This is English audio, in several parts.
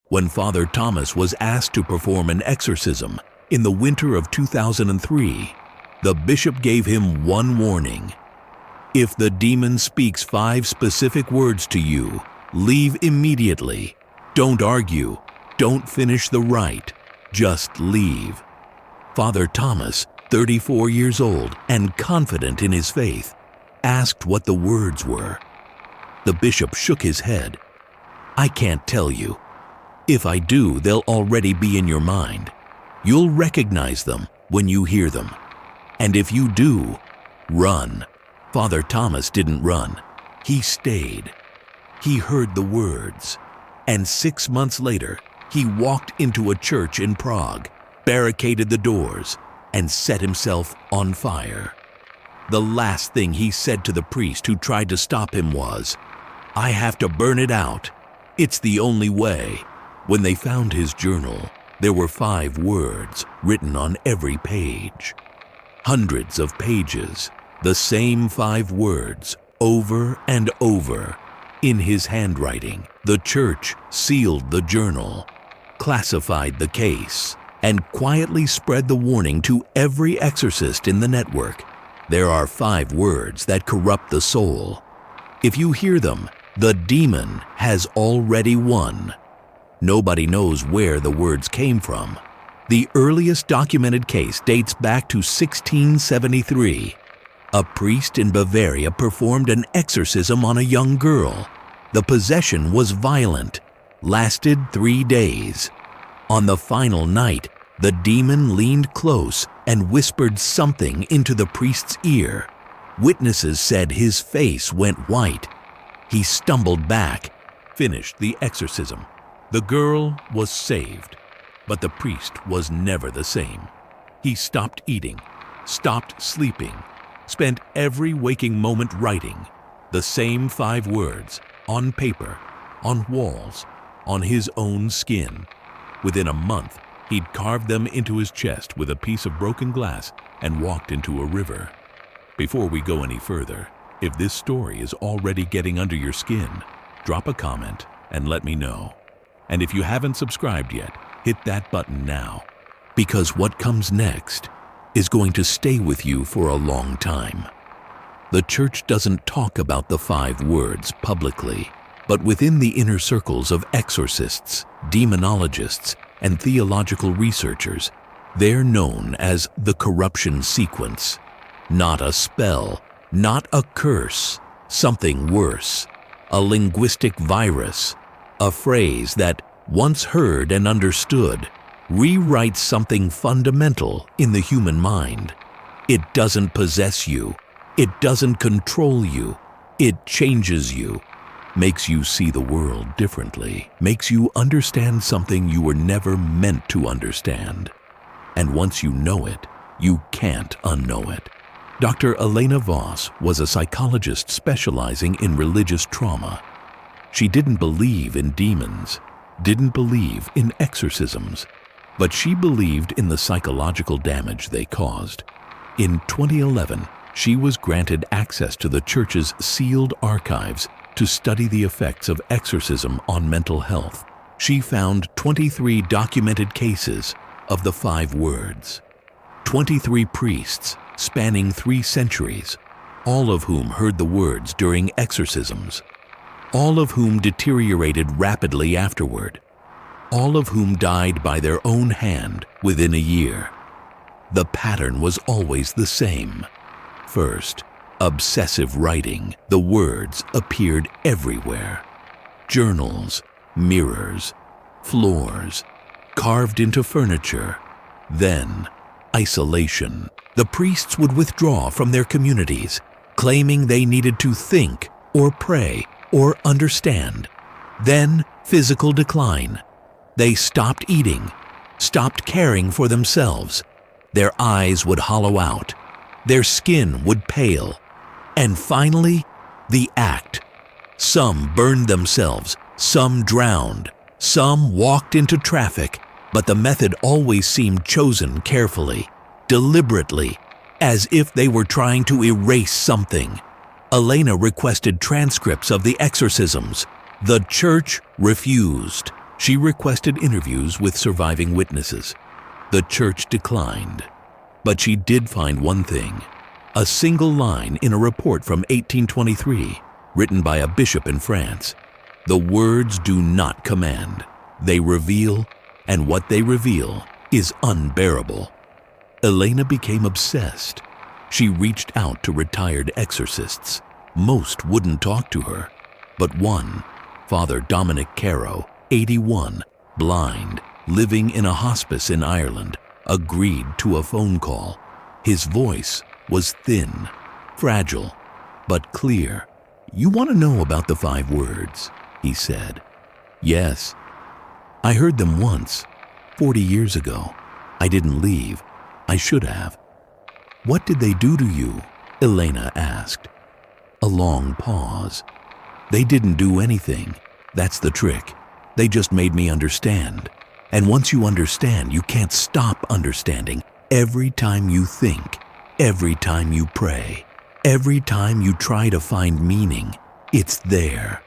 When Father Thomas was asked to perform an exorcism in the winter of 2003, the bishop gave him one warning. If the demon speaks 5 specific words to you, leave immediately. Don't argue. Don't finish the rite. Just leave. Father Thomas, 34 years old and confident in his faith, asked what the words were. The bishop shook his head. I can't tell you. If I do, they'll already be in your mind. You'll recognize them when you hear them. And if you do, run. Father Thomas didn't run. He stayed. He heard the words. And 6 months later, he walked into a church in Prague, barricaded the doors, and set himself on fire. The last thing he said to the priest who tried to stop him was, "I have to burn it out. It's the only way." When they found his journal, there were 5 words written on every page. Hundreds of pages, the same 5 words, over and over. In his handwriting, the church sealed the journal, classified the case, and quietly spread the warning to every exorcist in the network. There are 5 words that corrupt the soul. If you hear them, the demon has already won. Nobody knows where the words came from. The earliest documented case dates back to 1673. A priest in Bavaria performed an exorcism on a young girl. The possession was violent, lasted 3 days. On the final night, the demon leaned close and whispered something into the priest's ear. Witnesses said his face went white. He stumbled back, finished the exorcism. The girl was saved, but the priest was never the same. He stopped eating, stopped sleeping, spent every waking moment writing the same 5 words on paper, on walls, on his own skin. Within a month, he'd carved them into his chest with a piece of broken glass and walked into a river. Before we go any further, if this story is already getting under your skin, drop a comment and let me know. And if you haven't subscribed yet, hit that button now, because what comes next is going to stay with you for a long time. The church doesn't talk about the 5 words publicly, but within the inner circles of exorcists, demonologists, and theological researchers, they're known as the corruption sequence. Not a spell, not a curse, something worse, a linguistic virus, a phrase that, once heard and understood, rewrites something fundamental in the human mind. It doesn't possess you. It doesn't control you. It changes you, makes you see the world differently, makes you understand something you were never meant to understand. And once you know it, you can't unknow it. Dr. Elena Voss was a psychologist specializing in religious trauma. She didn't believe in demons, didn't believe in exorcisms, but she believed in the psychological damage they caused. In 2011, she was granted access to the church's sealed archives to study the effects of exorcism on mental health. She found 23 documented cases of the 5 words. 23 priests spanning 3 centuries, all of whom heard the words during exorcisms, all of whom deteriorated rapidly afterward, all of whom died by their own hand within a year. The pattern was always the same. First, obsessive writing. The words appeared everywhere. Journals, mirrors, floors, carved into furniture. Then, isolation. The priests would withdraw from their communities, claiming they needed to think or pray or understand. Then, physical decline. They stopped eating, stopped caring for themselves. Their eyes would hollow out. Their skin would pale. And finally, the act. Some burned themselves, some drowned, some walked into traffic, but the method always seemed chosen carefully, deliberately, as if they were trying to erase something. Elena requested transcripts of the exorcisms. The church refused. She requested interviews with surviving witnesses. The church declined. But she did find one thing: a single line in a report from 1823, written by a bishop in France. The words do not command, they reveal, and what they reveal is unbearable. Elena became obsessed. She reached out to retired exorcists. Most wouldn't talk to her, but one, Father Dominic Caro, 81, blind, living in a hospice in Ireland, agreed to a phone call. His voice was thin, fragile, but clear. "You want to know about the 5 words?" he said. "Yes. I heard them once, 40 years ago. I didn't leave. I should have." "What did they do to you?" Elena asked. A long pause. "They didn't do anything. That's the trick. They just made me understand. And once you understand, you can't stop understanding. Every time you think, every time you pray, every time you try to find meaning, it's there.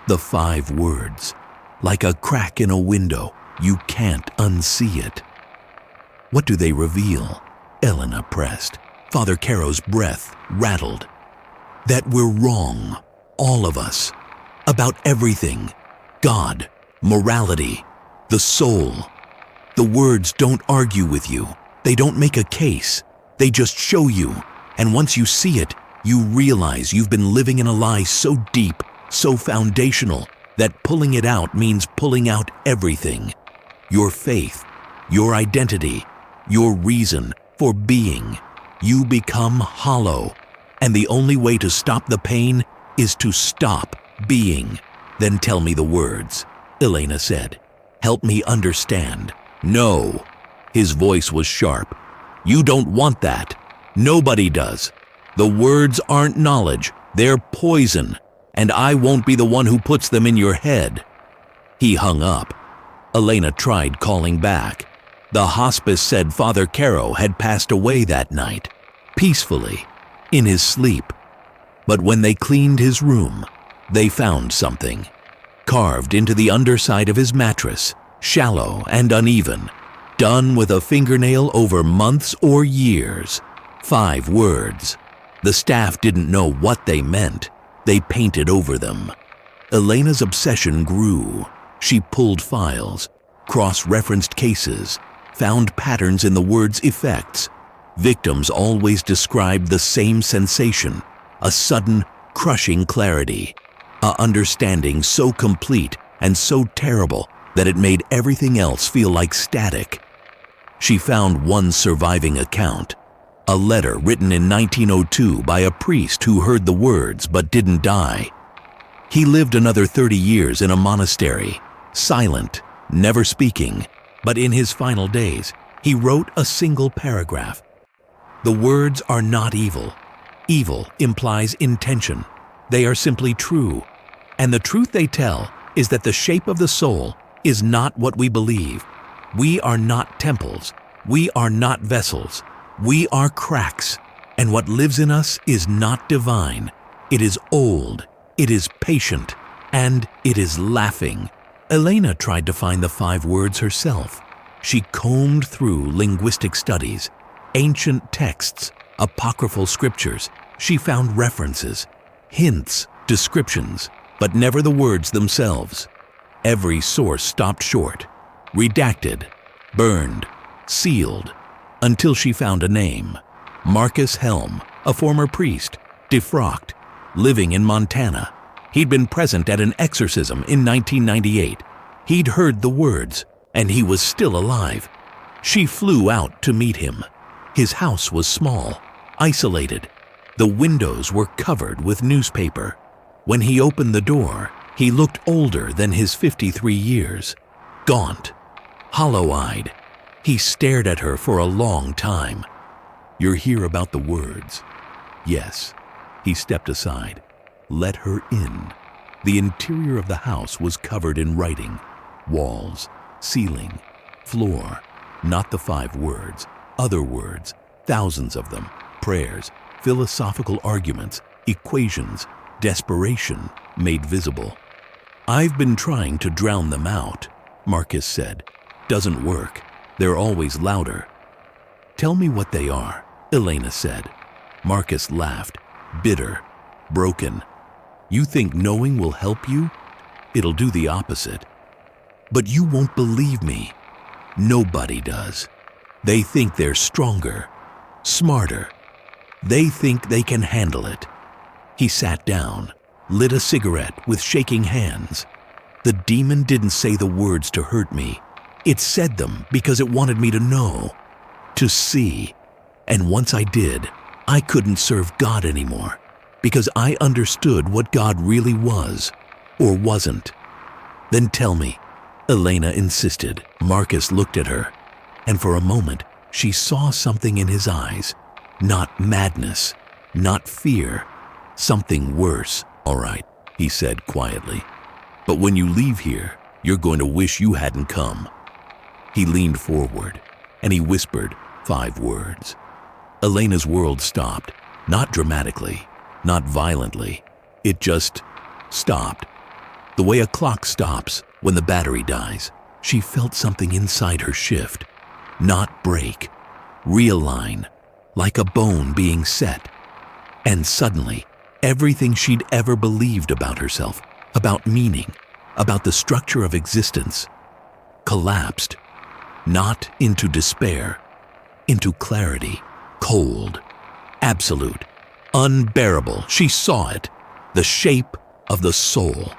The 5 words. Like a crack in a window, you can't unsee it." "What do they reveal?" Elena pressed. Father Caro's breath rattled. "That we're wrong, all of us, about everything. God, morality, the soul. The words don't argue with you. They don't make a case. They just show you. And once you see it, you realize you've been living in a lie so deep, so foundational, that pulling it out means pulling out everything. Your faith, your identity, your reason for being. You become hollow. And the only way to stop the pain is to stop being." "Then tell me the words," Elena said. "Help me understand." "No." His voice was sharp. "You don't want that. Nobody does. The words aren't knowledge. They're poison. And I won't be the one who puts them in your head." He hung up. Elena tried calling back. The hospice said Father Caro had passed away that night, peacefully, in his sleep. But when they cleaned his room, they found something. Carved into the underside of his mattress, shallow and uneven, done with a fingernail over months or years. 5 words. The staff didn't know what they meant. They painted over them. Elena's obsession grew. She pulled files, cross-referenced cases, found patterns in the word's effects. Victims always described the same sensation, a sudden, crushing clarity, a understanding so complete and so terrible that it made everything else feel like static. She found one surviving account, a letter written in 1902 by a priest who heard the words but didn't die. He lived another 30 years in a monastery, silent, never speaking, but in his final days, he wrote a single paragraph. "The words are not evil. Evil implies intention. They are simply true. And the truth they tell is that the shape of the soul is not what we believe. We are not temples. We are not vessels. We are cracks. And what lives in us is not divine. It is old. It is patient. And it is laughing." Elena tried to find the 5 words herself. She combed through linguistic studies, ancient texts, apocryphal scriptures. She found references, hints, descriptions, but never the words themselves. Every source stopped short, redacted, burned, sealed, until she found a name. Marcus Helm, a former priest, defrocked, living in Montana. He'd been present at an exorcism in 1998. He'd heard the words, and he was still alive. She flew out to meet him. His house was small, isolated. The windows were covered with newspaper. When he opened the door, he looked older than his 53 years. Gaunt, hollow-eyed. He stared at her for a long time. "You're here about the words?" "Yes." He stepped aside. Let her in. The interior of the house was covered in writing. Walls, ceiling, floor. Not the 5 words. Other words, thousands of them. Prayers, philosophical arguments, equations, desperation made visible. "I've been trying to drown them out. Marcus said. "Doesn't work. They're always louder." "Tell me what they are," Elena said. Marcus laughed, bitter, broken. "You think knowing will help you? It'll do the opposite." "But you won't believe me." "Nobody does. They think they're stronger, smarter. They think they can handle it." He sat down, lit a cigarette with shaking hands. "The demon didn't say the words to hurt me. It said them because it wanted me to know, to see. And once I did, I couldn't serve God anymore because I understood what God really was or wasn't." "Then tell me," Elena insisted. Marcus looked at her, and for a moment she saw something in his eyes. Not madness, not fear, something worse. "All right," he said quietly. "But when you leave here, you're going to wish you hadn't come." He leaned forward, and he whispered 5 words. Elena's world stopped, not dramatically, not violently. It just stopped. The way a clock stops when the battery dies. She felt something inside her shift, not break, realign, like a bone being set. And suddenly, everything she'd ever believed about herself, about meaning, about the structure of existence, collapsed, not into despair, into clarity, cold, absolute, unbearable. She saw it, the shape of the soul,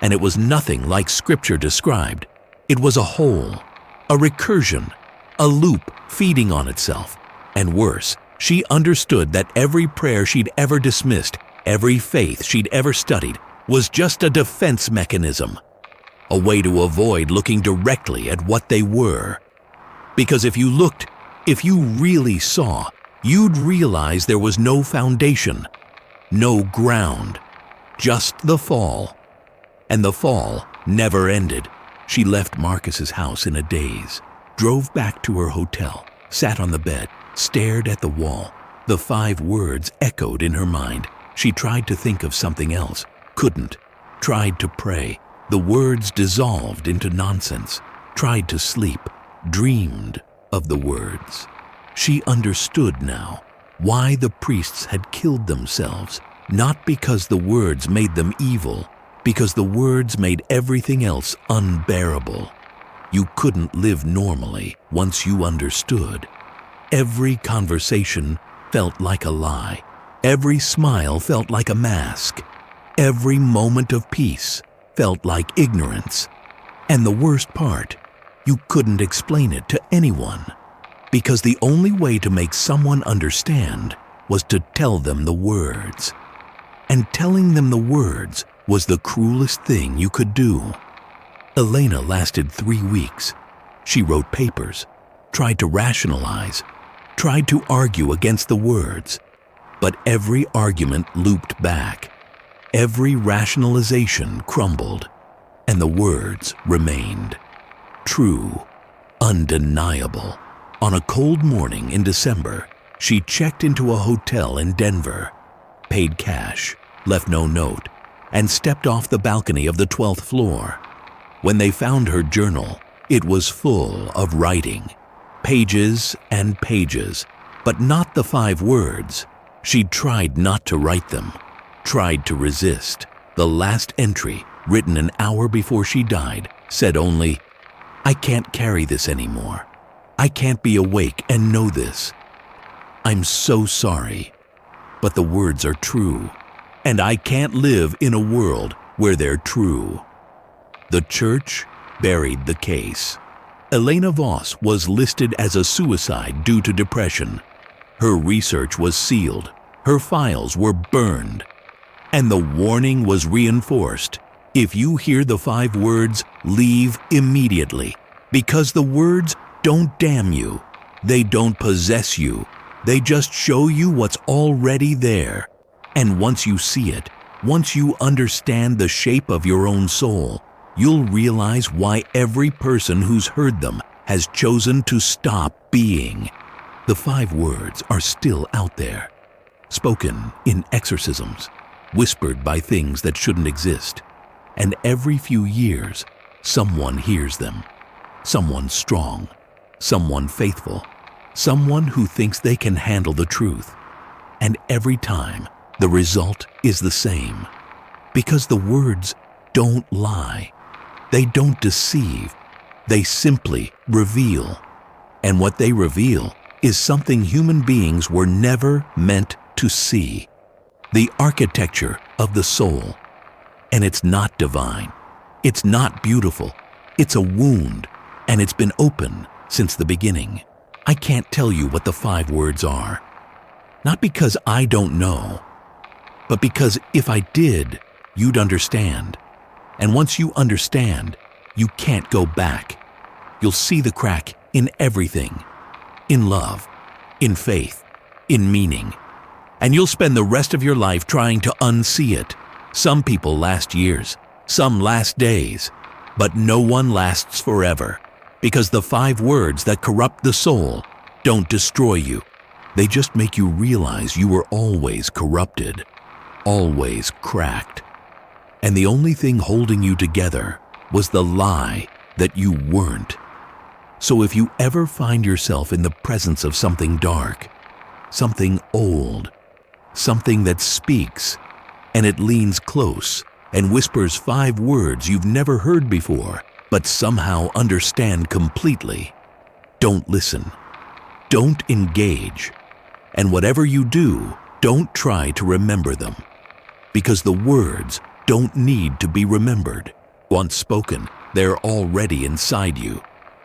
and it was nothing like Scripture described. It was a whole, a recursion, a loop feeding on itself. And worse, she understood that every prayer she'd ever dismissed, every faith she'd ever studied, was just a defense mechanism, a way to avoid looking directly at what they were. Because if you looked, if you really saw, you'd realize there was no foundation, no ground, just the fall. And the fall never ended. She left Marcus's house in a daze, drove back to her hotel, sat on the bed, stared at the wall. The 5 words echoed in her mind. She tried to think of something else, couldn't. Tried to pray. The words dissolved into nonsense. Tried to sleep, dreamed of the words. She understood now why the priests had killed themselves, not because the words made them evil, because the words made everything else unbearable. You couldn't live normally once you understood. Every conversation felt like a lie. Every smile felt like a mask. Every moment of peace felt like ignorance. And the worst part, you couldn't explain it to anyone, because the only way to make someone understand was to tell them the words. And telling them the words was the cruelest thing you could do. Elena lasted 3 weeks. She wrote papers, tried to rationalize, tried to argue against the words, but every argument looped back. Every rationalization crumbled, and the words remained. True, undeniable. On a cold morning in December, she checked into a hotel in Denver, paid cash, left no note, and stepped off the balcony of the 12th floor. When they found her journal, it was full of writing, pages and pages, but not the 5 words. She'd tried not to write them, tried to resist. The last entry, written an hour before she died, said only, "I can't carry this anymore. I can't be awake and know this. I'm so sorry, but the words are true, and I can't live in a world where they're true." The church buried the case. Elena Voss was listed as a suicide due to depression. Her research was sealed, her files were burned, and the warning was reinforced. If you hear the 5 words, leave immediately, because the words don't damn you. They don't possess you. They just show you what's already there. And once you see it, once you understand the shape of your own soul, you'll realize why every person who's heard them has chosen to stop being. The 5 words are still out there, spoken in exorcisms, whispered by things that shouldn't exist, and every few years, someone hears them. someone strong, someone faithful, someone who thinks they can handle the truth. And every time, the result is the same. Because the words don't lie. They don't deceive. They simply reveal. And what they reveal is something human beings were never meant to see. The architecture of the soul. And it's not divine. It's not beautiful. It's a wound, and it's been open since the beginning. I can't tell you what the 5 words are. Not because I don't know, but because if I did, you'd understand. And once you understand, you can't go back. You'll see the crack in everything. In love, in faith, in meaning. And you'll spend the rest of your life trying to unsee it. Some people last years, some last days, but no one lasts forever. Because the 5 words that corrupt the soul don't destroy you. They just make you realize you were always corrupted, always cracked. And the only thing holding you together was the lie that you weren't. So if you ever find yourself in the presence of something dark, something old, something that speaks, and it leans close and whispers 5 words you've never heard before, but somehow understand completely, don't listen. Don't engage. And whatever you do, don't try to remember them. Because the words don't need to be remembered. Once spoken, they're already inside you,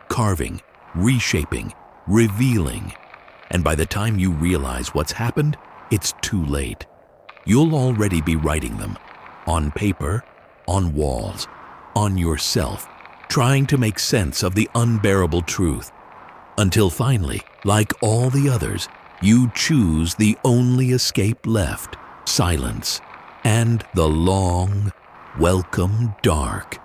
carving, reshaping, revealing. And by the time you realize what's happened, it's too late. You'll already be writing them, on paper, on walls, on yourself, trying to make sense of the unbearable truth. Until finally, like all the others, you choose the only escape left, silence, and the long, welcome dark.